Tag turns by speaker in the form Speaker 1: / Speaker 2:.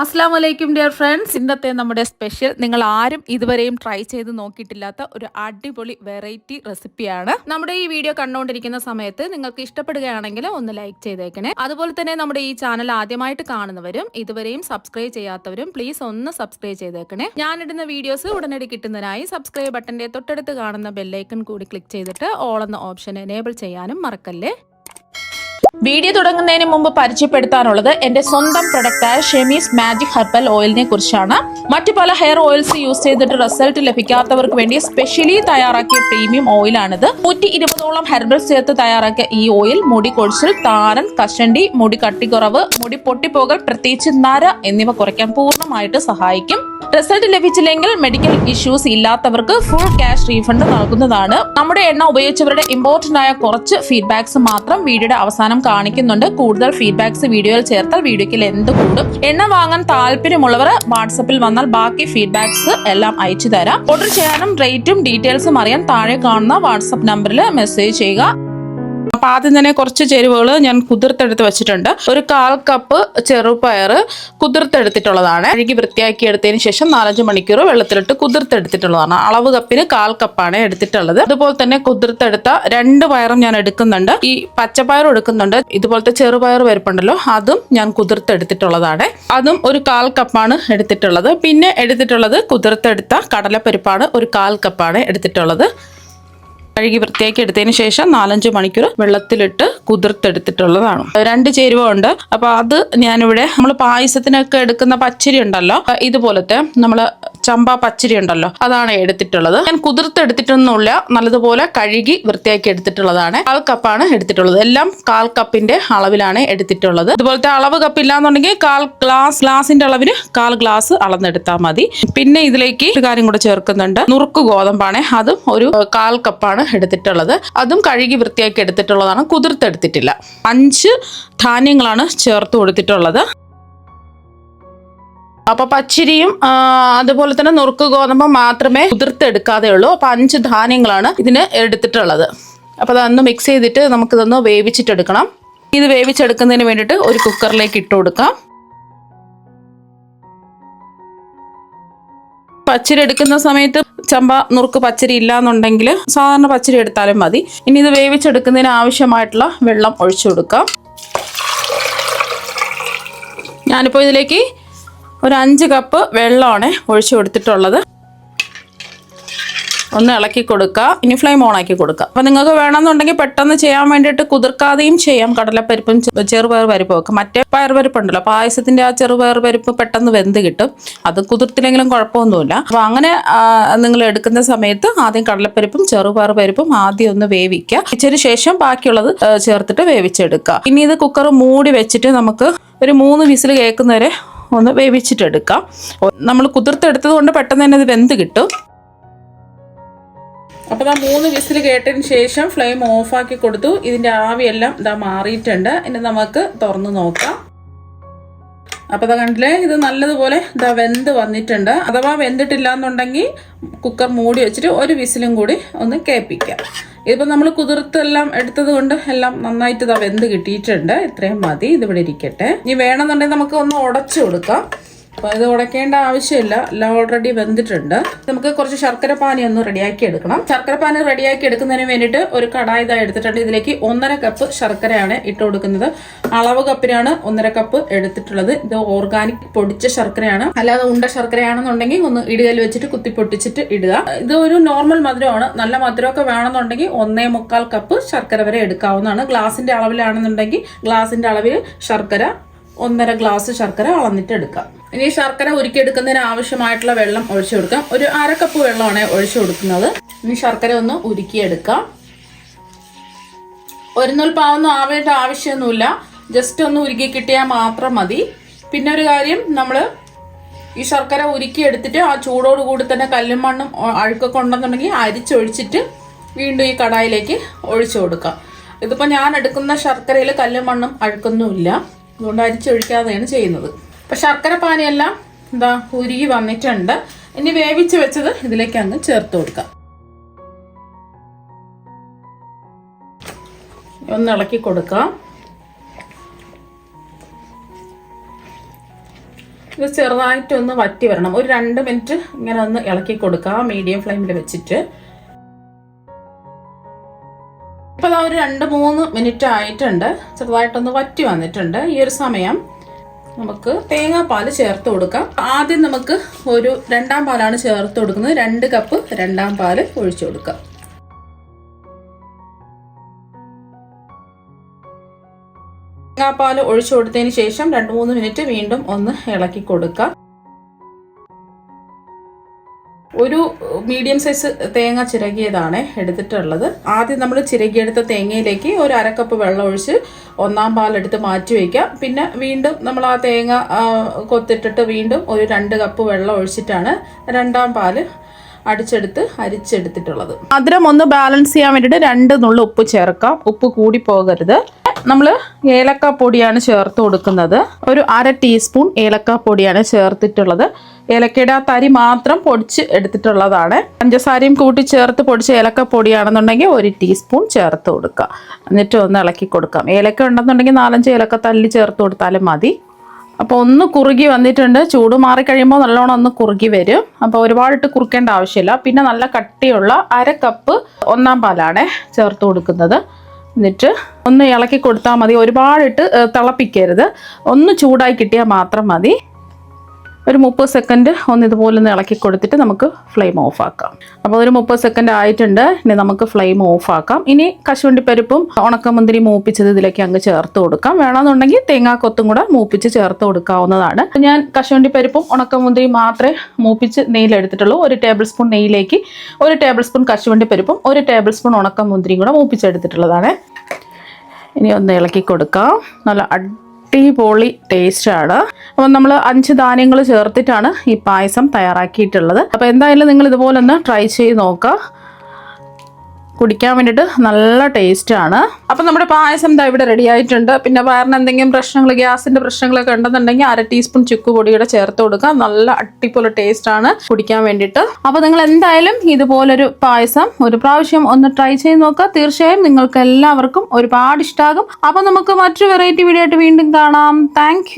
Speaker 1: അസ്സലാമു അലൈക്കും dear friends. ഇന്നത്തെ നമ്മുടെ സ്പെഷ്യൽ നിങ്ങൾ ആരും ഇതുവരെയും ട്രൈ ചെയ്ത് നോക്കിയിട്ടില്ലാത്ത ഒരു അടിപൊളി വെറൈറ്റി റെസിപ്പിയാണ്. നമ്മുടെ ഈ വീഡിയോ കണ്ടുകൊണ്ടിരിക്കുന്ന സമയത്ത് നിങ്ങൾക്ക് ഇഷ്ടപ്പെടുകയാണെങ്കിൽ ഒന്ന് ലൈക്ക് ചെയ്തേക്കണേ. അതുപോലെ തന്നെ നമ്മുടെ ഈ ചാനൽ ആദ്യമായിട്ട് കാണുന്നവരും ഇതുവരെയും സബ്സ്ക്രൈബ് ചെയ്യാത്തവരും പ്ലീസ് ഒന്ന് സബ്സ്ക്രൈബ് ചെയ്തേക്കണേ. ഞാനിടുന്ന വീഡിയോസ് ഉടനടി കിട്ടുന്നതിനായി സബ്സ്ക്രൈബ് ബട്ടന്റെ തൊട്ടടുത്ത് കാണുന്ന ബെല്ലൈക്കൺ കൂടി ക്ലിക്ക് ചെയ്തിട്ട് ഓൾ എന്ന ഓപ്ഷൻ എനേബിൾ ചെയ്യാനും മറക്കല്ലേ. വീഡിയോ തുടങ്ങുന്നതിന് മുമ്പ് പരിചയപ്പെടുത്താനുള്ളത് എന്റെ സ്വന്തം പ്രൊഡക്റ്റായ ഷെമീസ് മാജിക് ഹെർബൽ ഓയിലിനെ കുറിച്ചാണ്. മറ്റു പല ഹെയർ ഓയിൽസ് യൂസ് ചെയ്തിട്ട് റിസൾട്ട് ലഭിക്കാത്തവർക്ക് വേണ്ടി സ്പെഷ്യലി തയ്യാറാക്കിയ പ്രീമിയം ഓയിലാണിത്. 120ഓളം ഹെർബൽസ് ചേർത്ത് തയ്യാറാക്കിയ ഈ ഓയിൽ മുടി കൊഴിച്ചിൽ, താരൻ, കഷണ്ടി, മുടി കട്ടിക്കുറവ്, മുടി പൊട്ടിപ്പോകൽ, പ്രത്യേകിച്ച് നര എന്നിവ കുറയ്ക്കാൻ പൂർണ്ണമായിട്ട് സഹായിക്കും. റിസൾട്ട് ലഭിച്ചില്ലെങ്കിൽ മെഡിക്കൽ ഇഷ്യൂസ് ഇല്ലാത്തവർക്ക് ഫുൾ ക്യാഷ് റീഫണ്ട് നൽകുന്നതാണ്. നമ്മുടെ എണ്ണ ഉപയോഗിച്ചവരുടെ ഇമ്പോർട്ടന്റ് ആയ കുറച്ച് ഫീഡ്ബാക്സ് മാത്രം വീഡിയോയുടെ അവസാനം കാണിക്കുന്നുണ്ട്. കൂടുതൽ ഫീഡ്ബാക്സ് വീഡിയോയിൽ ചേർത്താൽ വീഡിയോയ്ക്ക് ലെന്ത് കൂടും. എണ്ണ വാങ്ങാൻ താല്പര്യമുള്ളവർ വാട്സപ്പിൽ വന്നാൽ ബാക്കി ഫീഡ്ബാക്സ് എല്ലാം അയച്ചു തരാം. ഓർഡർ ചെയ്യാനും റേറ്റും ഡീറ്റെയിൽസും അറിയാൻ താഴെ കാണുന്ന വാട്സപ്പ് നമ്പറിൽ മെസ്സേജ് ചെയ്യുക. അപ്പൊ ആദ്യം തന്നെ കുറച്ച് ചേരുവകൾ ഞാൻ കുതിർത്തെടുത്ത് വെച്ചിട്ടുണ്ട്. ഒരു 1/4 കപ്പ് ചെറുപയർ കുതിർത്തെടുത്തിട്ടുള്ളതാണ്. കഴുകി വൃത്തിയാക്കി എടുത്തതിന് ശേഷം 4-5 മണിക്കൂർ വെള്ളത്തിലിട്ട് കുതിർത്തെടുത്തിട്ടുള്ളതാണ്. അളവ് കപ്പിന് 1/4 കപ്പാണ് എടുത്തിട്ടുള്ളത്. അതുപോലെ തന്നെ കുതിർത്തെടുത്ത 2 പയറും ഞാൻ എടുക്കുന്നുണ്ട്. ഈ പച്ചപ്പയറും എടുക്കുന്നുണ്ട്. ഇതുപോലത്തെ ചെറുപയർ പരിപ്പുണ്ടല്ലോ, അതും ഞാൻ കുതിർത്തെടുത്തിട്ടുള്ളതാണ്. അതും ഒരു 1/4 കപ്പാണ് എടുത്തിട്ടുള്ളത്. പിന്നെ എടുത്തിട്ടുള്ളത് കുതിർത്തെടുത്ത കടലപ്പരിപ്പാണ്. ഒരു 1/4 കപ്പാണ് എടുത്തിട്ടുള്ളത്. കഴുകി വൃത്തിയാക്കി എടുത്തതിന് ശേഷം 4-5 മണിക്കൂർ വെള്ളത്തിലിട്ട് കുതിർത്തെടുത്തിട്ടുള്ളതാണ്. 2 ചേരുവ ഉണ്ട്. അപ്പൊ അത് ഞാനിവിടെ നമ്മൾ പായസത്തിനൊക്കെ എടുക്കുന്ന പച്ചരി ഉണ്ടല്ലോ, ഇതുപോലത്തെ നമ്മള് ചമ്പ പച്ചരി ഉണ്ടല്ലോ, അതാണ് എടുത്തിട്ടുള്ളത്. ഞാൻ കുതിർത്തെടുത്തിട്ടൊന്നുമില്ല, നല്ലതുപോലെ കഴുകി വൃത്തിയാക്കി എടുത്തിട്ടുള്ളതാണ്. 1/4 കപ്പാണ് എടുത്തിട്ടുള്ളത്. എല്ലാം 1/4 കപ്പിന്റെ അളവിലാണ് എടുത്തിട്ടുള്ളത്. ഇതുപോലത്തെ അളവ് കപ്പ് ഇല്ലാന്നുണ്ടെങ്കിൽ 1/4 ഗ്ലാസിന്റെ അളവിന് 1/4 ഗ്ലാസ് അളന്നെടുത്താൽ മതി. പിന്നെ ഇതിലേക്ക് ഒരു കാര്യം കൂടെ ചേർക്കുന്നുണ്ട്. നുറുക്ക് ഗോതമ്പാണ്. അതും ഒരു 1/4 കപ്പാണ് എടുത്തിട്ടുള്ളത്. അതും കഴുകി വൃത്തിയാക്കി എടുത്തിട്ടുള്ളതാണ്. കുതിർത്തെടുത്തിട്ടില്ല. 5 ധാന്യങ്ങളാണ് ചേർത്ത് കൊടുത്തിട്ടുള്ളത്. അപ്പൊ പച്ചരിയും അതുപോലെ തന്നെ നുറുക്ക് ഗോതമ്പും മാത്രമേ കുതിർത്തെടുക്കാതെ ഉള്ളൂ. അപ്പൊ 5 ധാന്യങ്ങളാണ് ഇതിന് എടുത്തിട്ടുള്ളത്. അപ്പൊ അതൊന്ന് മിക്സ് ചെയ്തിട്ട് നമുക്കിതൊന്ന് വേവിച്ചിട്ടെടുക്കണം. ഇത് വേവിച്ചെടുക്കുന്നതിന് വേണ്ടിയിട്ട് ഒരു കുക്കറിലേക്ക് ഇട്ട് കൊടുക്കാം. പച്ചരി എടുക്കുന്ന സമയത്ത് ചമ്പ നുറുക്ക് പച്ചരി ഇല്ലാന്നുണ്ടെങ്കിൽ സാധാരണ പച്ചരി എടുത്താലും മതി. ഇനി ഇത് വേവിച്ചെടുക്കുന്നതിന് ആവശ്യമായിട്ടുള്ള വെള്ളം ഒഴിച്ചു കൊടുക്കാം. ഞാനിപ്പോൾ ഇതിലേക്ക് ഒരു 5 കപ്പ് വെള്ളമാണ് ഒഴിച്ചു കൊടുത്തിട്ടുള്ളത്. ഒന്ന് ഇളക്കി കൊടുക്കുക. ഇനി ഫ്ലെയിം ഓൺ ആക്കി കൊടുക്കുക. അപ്പൊ നിങ്ങൾക്ക് വേണമെന്നുണ്ടെങ്കിൽ പെട്ടെന്ന് ചെയ്യാൻ വേണ്ടിയിട്ട് കുതിർക്കാതെയും ചെയ്യാം. കടലപ്പരിപ്പും ചെറുപയർ പരിപ്പും ഒക്കെ. മറ്റേ പയറുപരിപ്പുണ്ടല്ലോ, പായസത്തിന്റെ ആ ചെറുപയർ പരിപ്പ് പെട്ടെന്ന് വെന്ത് കിട്ടും. അത് കുതിർത്തില്ലെങ്കിലും കുഴപ്പമൊന്നുമില്ല. അപ്പൊ അങ്ങനെ നിങ്ങൾ എടുക്കുന്ന സമയത്ത് ആദ്യം കടലപ്പരിപ്പും ചെറുപയർ പരിപ്പും ആദ്യം ഒന്ന് വേവിക്കുക. വെച്ചതിന് ശേഷം ബാക്കിയുള്ളത് ചേർത്തിട്ട് വേവിച്ചെടുക്കുക. ഇനി ഇത് കുക്കർ മൂടി വെച്ചിട്ട് നമുക്ക് ഒരു 3 വിസിൽ കേൾക്കുന്നവരെ ഒന്ന് വേവിച്ചിട്ടെടുക്കാം. നമ്മൾ കുതിർത്തെടുത്തത് കൊണ്ട് പെട്ടെന്ന് തന്നെ ഇത് വെന്ത് കിട്ടും. അപ്പോൾ 3 വിസിൽ കേട്ടതിന് ശേഷം ഫ്ലെയിം ഓഫാക്കി കൊടുത്തു. ഇതിന്റെ ആവിയെല്ലാം ഇതാ മാറിയിട്ടുണ്ട്. ഇനി നമുക്ക് തുറന്ന് നോക്കാം. അപ്പോൾ ഇതാ കണ്ടില്ലേ, ഇത് നല്ലതുപോലെ ഇതാ വെന്ത് വന്നിട്ടുണ്ട്. അഥവാ വെന്തിട്ടില്ല എന്നുണ്ടെങ്കിൽ കുക്കർ മൂടി വെച്ചിട്ട് ഒരു വിസിലും കൂടി ഒന്ന് കേൾപ്പിക്കാം. ഇതിപ്പോൾ നമ്മൾ കുതിർത്തെല്ലാം എടുത്തത് കൊണ്ട് എല്ലാം നന്നായിട്ട് ഇതാ വെന്ത് കിട്ടിയിട്ടുണ്ട്. ഇത്രയും മതി. ഇതിവിടെ ഇരിക്കട്ടെ. ഇനി വേണമെന്നുണ്ടെങ്കിൽ നമുക്ക് ഒന്ന് ഉടച്ചു കൊടുക്കാം. അപ്പോൾ ഇത് ഉടയ്ക്കേണ്ട ആവശ്യമില്ല, എല്ലാം ഓൾറെഡി വെന്തിട്ടുണ്ട്. നമുക്ക് കുറച്ച് ശർക്കര പാനി ഒന്ന് റെഡിയാക്കി എടുക്കണം. ശർക്കര പാനി റെഡിയാക്കി എടുക്കുന്നതിന് വേണ്ടിയിട്ട് ഒരു കടായി ഇതാ എടുത്തിട്ടുണ്ട്. ഇതിലേക്ക് 1.5 കപ്പ് ശർക്കരയാണ് ഇട്ട് കൊടുക്കുന്നത്. അളവ് കപ്പിനാണ് 1.5 കപ്പ് എടുത്തിട്ടുള്ളത്. ഇത് ഓർഗാനിക് പൊടിച്ച ശർക്കരയാണ്. അല്ലാതെ ഉണ്ട ശർക്കരയാണെന്നുണ്ടെങ്കിൽ ഒന്ന് ഇടുകയിൽ വെച്ചിട്ട് കുത്തി പൊട്ടിച്ചിട്ട് ഇടുക. ഇത് ഒരു നോർമൽ മധുരമാണ്. നല്ല മധുരമൊക്കെ വേണമെന്നുണ്ടെങ്കിൽ 1.25 കപ്പ് ശർക്കര വരെ എടുക്കാവുന്നതാണ്. ഗ്ലാസിന്റെ അളവിലാണെന്നുണ്ടെങ്കിൽ ഗ്ലാസിന്റെ അളവിൽ ശർക്കര 1.5 ഗ്ലാസ് ശർക്കര അളന്നിട്ട് എടുക്കാം. ഇനി ശർക്കര ഉരുക്കിയെടുക്കുന്നതിന് ആവശ്യമായിട്ടുള്ള വെള്ളം ഒഴിച്ചു കൊടുക്കാം. ഒരു 1/2 കപ്പ് വെള്ളമാണ് ഒഴിച്ചു കൊടുക്കുന്നത്. ഇനി ശർക്കര ഒന്ന് ഉരുക്കിയെടുക്കാം. ഒരു നൂൽ പാവൊന്നും ആവേണ്ട ആവശ്യമൊന്നുമില്ല. ജസ്റ്റ് ഒന്ന് ഉരുക്കി കിട്ടിയാൽ മാത്രം മതി. പിന്നെ ഒരു കാര്യം, നമ്മൾ ഈ ശർക്കര ഉരുക്കിയെടുത്തിട്ട് ആ ചൂടോടുകൂടി തന്നെ കല്ലും മണ്ണും അഴുക്കൊക്കെ ഉണ്ടെന്നുണ്ടെങ്കിൽ അരിച്ചൊഴിച്ചിട്ട് വീണ്ടും ഈ കടായിലേക്ക് ഒഴിച്ചു കൊടുക്കാം. ഇതിപ്പോൾ ഞാൻ എടുക്കുന്ന ശർക്കരയിൽ കല്ലും മണ്ണും അഴുക്കൊന്നുമില്ല, അതുകൊണ്ട് അരിച്ചൊഴിക്കാതെയാണ് ചെയ്യുന്നത്. അപ്പം ശർക്കര പാനിയെല്ലാം എന്താ ഉരുകി വന്നിട്ടുണ്ട്. ഇനി വേവിച്ച് വെച്ചത് ഇതിലേക്ക് അങ്ങ് ചേർത്ത് കൊടുക്കാം. ഒന്ന് ഇളക്കി കൊടുക്കാം. ഇത് ചെറുതായിട്ടൊന്ന് വറ്റി വരണം. ഒരു 2 മിനിറ്റ് ഇങ്ങനെ ഒന്ന് ഇളക്കി കൊടുക്കുക മീഡിയം ഫ്ലെയിമിൽ വെച്ചിട്ട്. ഇപ്പൊ അതാ ഒരു 2-3 മിനിറ്റ് ആയിട്ടുണ്ട്. ചെറുതായിട്ടൊന്ന് വറ്റി വന്നിട്ടുണ്ട്. ഈ ഒരു സമയം നമുക്ക് തേങ്ങാപ്പാൽ ചേർത്ത് കൊടുക്കാം. ആദ്യം നമുക്ക് ഒരു 2-ാം പാലാണ് ചേർത്ത് കൊടുക്കുന്നത്. 2 കപ്പ് 2-ാം പാല് ഒഴിച്ചു കൊടുക്കാം. തേങ്ങാപ്പാൽ ഒഴിച്ചു കൊടുത്തതിന് ശേഷം 2-3 മിനിറ്റ് വീണ്ടും ഒന്ന് ഇളക്കി കൊടുക്കാം. ഒരു മീഡിയം സൈസ് തേങ്ങ ചിരകിയതാണ് എടുത്തിട്ടുള്ളത്. ആദ്യം നമ്മൾ ചിരകിയെടുത്ത തേങ്ങയിലേക്ക് ഒരു 1/2 കപ്പ് വെള്ളം ഒഴിച്ച് 1-ാം പാലെടുത്ത് മാറ്റി വയ്ക്കാം. പിന്നെ വീണ്ടും നമ്മൾ ആ തേങ്ങ കൊത്തിട്ടിട്ട് വീണ്ടും ഒരു 2 കപ്പ് വെള്ളം ഒഴിച്ചിട്ടാണ് 2-ാം പാല് അരിച്ചെടുത്തിട്ടുള്ളത്. മധുരം ഒന്ന് ബാലൻസ് ചെയ്യാൻ വേണ്ടിയിട്ട് 2 നുള്ളു ഉപ്പ് ചേർക്കാം. ഉപ്പ് കൂടി പോകരുത്. നമ്മൾ ഏലക്കാപ്പൊടിയാണ് ചേർത്ത് കൊടുക്കുന്നത്. ഒരു 1/2 ടീസ്പൂൺ ഏലക്കാപ്പൊടിയാണ് ചേർത്തിട്ടുള്ളത്. ഏലക്കയുടെ ആ തരി മാത്രം പൊടിച്ച് എടുത്തിട്ടുള്ളതാണ്. പഞ്ചസാരയും കൂട്ടി ചേർത്ത് പൊടിച്ച ഏലക്കപ്പൊടിയാണെന്നുണ്ടെങ്കിൽ 1 ടീസ്പൂൺ ചേർത്ത് കൊടുക്കുക. എന്നിട്ട് ഒന്ന് ഇളക്കി കൊടുക്കാം. ഏലക്ക ഉണ്ടെന്നുണ്ടെങ്കിൽ 4-5 ഏലക്ക തല്ലി ചേർത്ത് കൊടുത്താലും മതി. അപ്പോൾ ഒന്ന് കുറുകി വന്നിട്ടുണ്ട്. ചൂട് മാറിക്കഴിയുമ്പോൾ നല്ലോണം ഒന്ന് കുറുകി വരും. അപ്പോൾ ഒരുപാടിട്ട് കുറുക്കേണ്ട ആവശ്യമില്ല. പിന്നെ നല്ല കട്ടിയുള്ള 1/2 കപ്പ് 1-ാം പാലാണ് ചേർത്ത് കൊടുക്കുന്നത്. എന്നിട്ട് ഒന്ന് ഇളക്കി കൊടുത്താൽ മതി. ഒരുപാടിട്ട് തിളപ്പിക്കരുത്. ഒന്ന് ചൂടായി കിട്ടിയാൽ മാത്രം മതി. ഒരു 30 സെക്കൻഡ് ഒന്ന് ഇതുപോലെ ഒന്ന് ഇളക്കി കൊടുത്തിട്ട് നമുക്ക് ഫ്ലെയിം ഓഫ് ആക്കാം. അപ്പോൾ ഒരു 30 സെക്കൻഡ് ആയിട്ടുണ്ട്. ഇനി നമുക്ക് ഫ്ലെയിം ഓഫ് ആക്കാം. ഇനി കശുവണ്ടിപ്പരിപ്പും ഉണക്കമുന്തിരി മൂപ്പിച്ചത് ഇതിലേക്ക് അങ്ങ് ചേർത്ത് കൊടുക്കാം. വേണമെന്നുണ്ടെങ്കിൽ തേങ്ങാക്കൊത്തും കൂടെ മൂപ്പിച്ച് ചേർത്ത് കൊടുക്കാവുന്നതാണ്. ഞാൻ കശുവണ്ടിപ്പരിപ്പും ഉണക്കമുന്തിരി മാത്രമേ മൂപ്പിച്ച് നെയ്യിലെടുത്തിട്ടുള്ളൂ. 1 ടേബിൾ സ്പൂൺ നെയ്യിലേക്ക് 1 ടേബിൾ സ്പൂൺ കശുവണ്ടിപ്പരിപ്പും 1 ടേബിൾ സ്പൂൺ ഉണക്കമുന്തിരിയും കൂടെ മൂപ്പിച്ചെടുത്തിട്ടുള്ളതാണ്. ഇനി ഒന്ന് ഇളക്കി കൊടുക്കാം. നല്ല അടിപൊളി ടേസ്റ്റാണ്. അപ്പം നമ്മൾ 5 ധാന്യങ്ങൾ ചേർത്തിട്ടാണ് ഈ പായസം തയ്യാറാക്കിയിട്ടുള്ളത്. അപ്പോൾ എന്തായാലും നിങ്ങൾ ഇതുപോലെ ഒന്ന് ട്രൈ ചെയ്ത് നോക്കുക. കുടിക്കാൻ വേണ്ടിയിട്ട് നല്ല ടേസ്റ്റാണ്. അപ്പം നമ്മുടെ പായസം എന്താ ഇവിടെ റെഡി ആയിട്ടുണ്ട്. പിന്നെ വയറിന് എന്തെങ്കിലും പ്രശ്നങ്ങൾ, ഗ്യാസിൻ്റെ പ്രശ്നങ്ങളൊക്കെ ഉണ്ടെന്നുണ്ടെങ്കിൽ 1/2 ടീസ്പൂൺ ചുക്കുപൊടിയുടെ ചേർത്ത് കൊടുക്കുക. നല്ല അടിപൊളി ടേസ്റ്റാണ് കുടിക്കാൻ വേണ്ടിയിട്ട്. അപ്പോൾ നിങ്ങൾ എന്തായാലും ഇതുപോലൊരു പായസം ഒരു പ്രാവശ്യം ഒന്ന് ട്രൈ ചെയ്ത് നോക്കുക. തീർച്ചയായും നിങ്ങൾക്ക് എല്ലാവർക്കും ഒരുപാട് ഇഷ്ടമാകും. അപ്പോൾ നമുക്ക് മറ്റൊരു വെറൈറ്റി വീഡിയോ ആയിട്ട് വീണ്ടും കാണാം. താങ്ക്